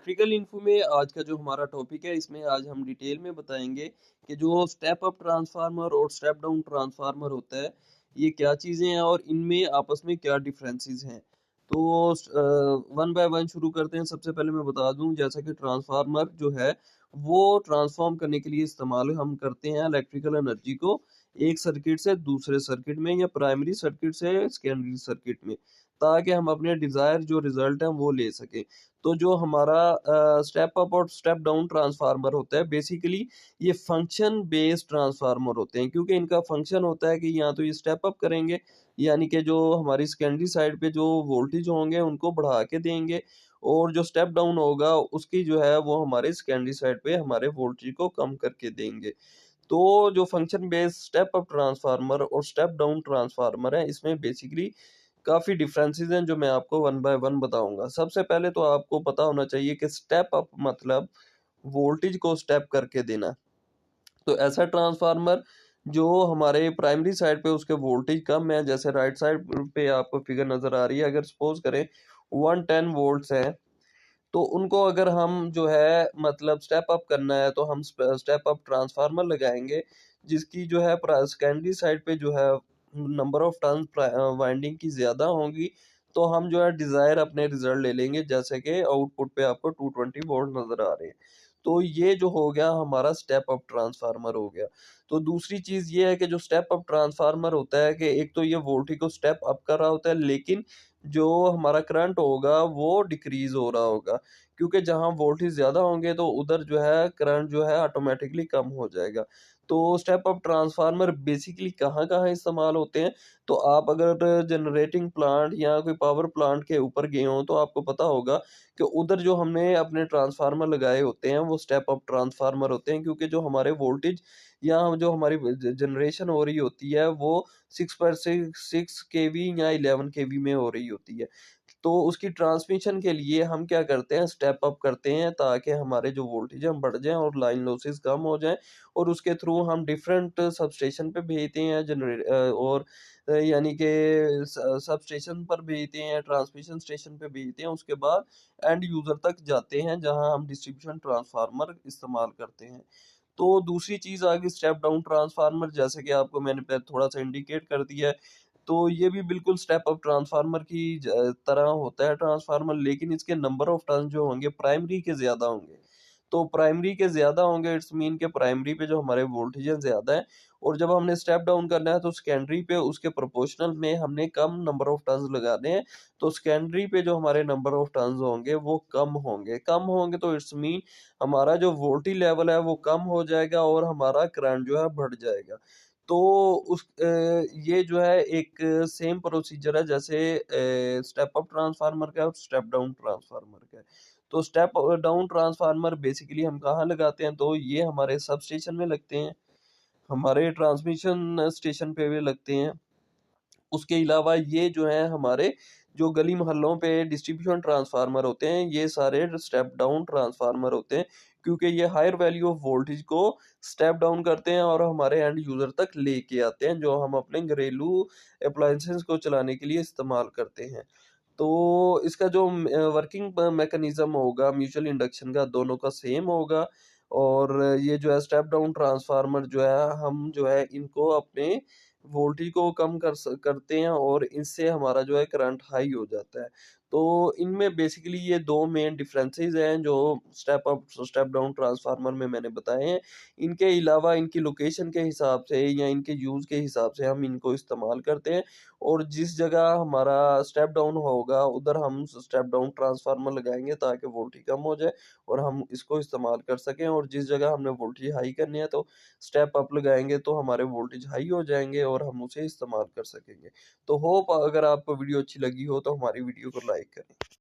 Electrical info में आज का जो हमारा टॉपिक है, इसमें आज हम डिटेल में बताएंगे कि जो स्टेप अप ट्रांसफार्मर और स्टेप डाउन ट्रांसफार्मर होता है, ये क्या चीज़ें हैं और इनमें आपस में क्या डिफरेंसेस हैं। तो वन बाय वन शुरू करते हैं। सबसे पहले मैं बता दूं, जैसा कि ट्रांसफार्मर जो है वो ट्रांसफॉर्म करने के लिए इस्तेमाल हम करते हैं इलेक्ट्रिकल एनर्जी को एक सर्किट से दूसरे सर्किट में या प्राइमरी सर्किट से सेकेंडरी सर्किट में, ताकि हम अपने डिजायर जो रिजल्ट है वो ले सकें। तो जो हमारा स्टेप अप और स्टेप डाउन ट्रांसफार्मर होता है, बेसिकली ये फंक्शन बेस्ड ट्रांसफार्मर होते हैं, क्योंकि इनका फंक्शन होता है कि या तो ये स्टेप अप करेंगे, यानी कि जो हमारी सेकेंडरी साइड पे जो वोल्टेज होंगे उनको बढ़ा के देंगे, और जो स्टेप डाउन होगा उसकी जो है वो हमारे सेकेंडरी साइड पे हमारे वोल्टेज को कम करके देंगे। तो जो function based step up transformer और स्टेप डाउन ट्रांसफार्मर है, इसमें बेसिकली काफी डिफरेंसेस हैं जो मैं आपको वन बाय वन बताऊंगा। सबसे पहले तो आपको पता होना चाहिए कि स्टेप अप मतलब वोल्टेज को स्टेप करके देना। तो ऐसा ट्रांसफार्मर जो हमारे प्राइमरी साइड पे उसके वोल्टेज कम है, जैसे राइट साइड पे आपको फिगर नजर आ रही है, अगर सपोज करें 110 वोल्ट्स है, तो उनको अगर हम जो है मतलब स्टेप अप करना है, तो हम स्टेप अप ट्रांसफार्मर लगाएंगे, जिसकी जो है सेकेंडरी साइड पे जो है नंबर ऑफ टर्न वाइंडिंग की ज्यादा होंगी, तो हम जो है डिजायर अपने रिजल्ट ले लेंगे, जैसे कि आउटपुट पे आपको 220 वोल्ट नजर आ रहे हैं। तो ये जो हो गया हमारा स्टेप अप ट्रांसफार्मर हो गया। तो दूसरी चीज ये है कि जो स्टेप अप ट्रांसफार्मर होता है कि एक तो ये वोल्टेज को स्टेप अप कर रहा होता है, लेकिन जो हमारा करंट होगा वो डिक्रीज हो रहा होगा, क्योंकि जहां वोल्टेज ज्यादा होंगे तो उधर जो है करंट जो है ऑटोमेटिकली कम हो जाएगा। तो स्टेप अप ट्रांसफार्मर बेसिकली कहाँ कहाँ इस्तेमाल होते हैं, तो आप अगर जनरेटिंग प्लांट या कोई पावर प्लांट के ऊपर गए हो तो आपको पता होगा कि उधर जो हमने अपने ट्रांसफार्मर लगाए होते हैं वो स्टेप अप ट्रांसफार्मर होते हैं, क्योंकि जो हमारे वोल्टेज या जो हमारी जनरेशन हो रही होती है वो 6 केवी या 11 केवी में हो रही होती है। तो उसकी ट्रांसमिशन के लिए हम क्या करते हैं, स्टेप अप करते हैं, ताकि हमारे जो वोल्टेज हम बढ़ जाएं और लाइन लॉसेस कम हो जाएं, और उसके थ्रू हम डिफरेंट सब स्टेशन पे भेजते हैं और यानी कि सब स्टेशन पर भेजते हैं, ट्रांसमिशन स्टेशन पे भेजते हैं, उसके बाद एंड यूजर तक जाते हैं जहां हम डिस्ट्रीब्यूशन ट्रांसफार्मर इस्तेमाल करते हैं। तो दूसरी चीज आ गई स्टेप डाउन ट्रांसफार्मर, जैसे कि आपको मैंने पहले थोड़ा सा इंडिकेट कर दिया है। तो ये भी बिल्कुल स्टेप अप ट्रांसफार्मर की तरह होता है ट्रांसफार्मर, लेकिन इसके नंबर ऑफ टर्न जो होंगे प्राइमरी के ज्यादा होंगे। तो प्राइमरी के ज्यादा होंगे, इट्स मीन के प्राइमरी पे जो हमारे वोल्टेज ज्यादा है, और जब हमने स्टेप डाउन करना है तो सेकेंडरी पे उसके प्रोपोर्शनल में हमने कम नंबर ऑफ टर्न्स लगाने हैं। तो सेकेंडरी पे जो हमारे नंबर ऑफ टर्न्स होंगे वो कम होंगे, तो इट्स मीन हमारा जो वोल्टेज लेवल है वो कम हो जाएगा और हमारा करंट जो है बढ़ जाएगा। तो ये जो है एक सेम प्रोसीजर है जैसे स्टेप अप ट्रांसफार्मर का और स्टेप डाउन ट्रांसफार्मर का है। तो स्टेप डाउन ट्रांसफार्मर बेसिकली हम कहाँ लगाते हैं, तो ये हमारे सब स्टेशन में लगते हैं, हमारे ट्रांसमिशन स्टेशन पे भी लगते हैं। उसके अलावा ये जो है हमारे जो गली मोहल्लों पे डिस्ट्रीब्यूशन ट्रांसफार्मर होते हैं, ये सारे स्टेप डाउन ट्रांसफार्मर होते हैं, क्योंकि ये हायर वैल्यू ऑफ वोल्टेज को स्टेप डाउन करते हैं और हमारे एंड यूजर तक लेके आते हैं, जो हम अपने घरेलू अप्लायंसेस को चलाने के लिए इस्तेमाल करते हैं। तो इसका जो वर्किंग मैकेनिज्म होगा म्यूचुअल इंडक्शन का, दोनों का सेम होगा। और ये जो है स्टेप डाउन ट्रांसफार्मर जो है, हम जो है इनको अपने वोल्टेज को कम करते हैं और इससे हमारा जो है करंट हाई हो जाता है। तो इनमें बेसिकली ये दो मेन डिफरेंसेस हैं जो step up step down transformer में मैंने बताए हैं। इनके अलावा इनकी लोकेशन के हिसाब से या इनके यूज के हिसाब से हम इनको इस्तेमाल करते हैं, और जिस जगह हमारा स्टेप डाउन होगा उधर हम स्टेप डाउन ट्रांसफार्मर लगाएंगे ताकि वोल्टेज कम हो जाए और हम इसको इस्तेमाल कर सकें, और जिस जगह हमने वोल्टेज हाई करनी है तो स्टेप अप लगाएंगे तो हमारे वोल्टेज हाई हो जाएंगे और हम उसे इस्तेमाल कर सकेंगे। तो होप अगर आपको वीडियो अच्छी लगी हो तो हमारी वीडियो को लाइक करें।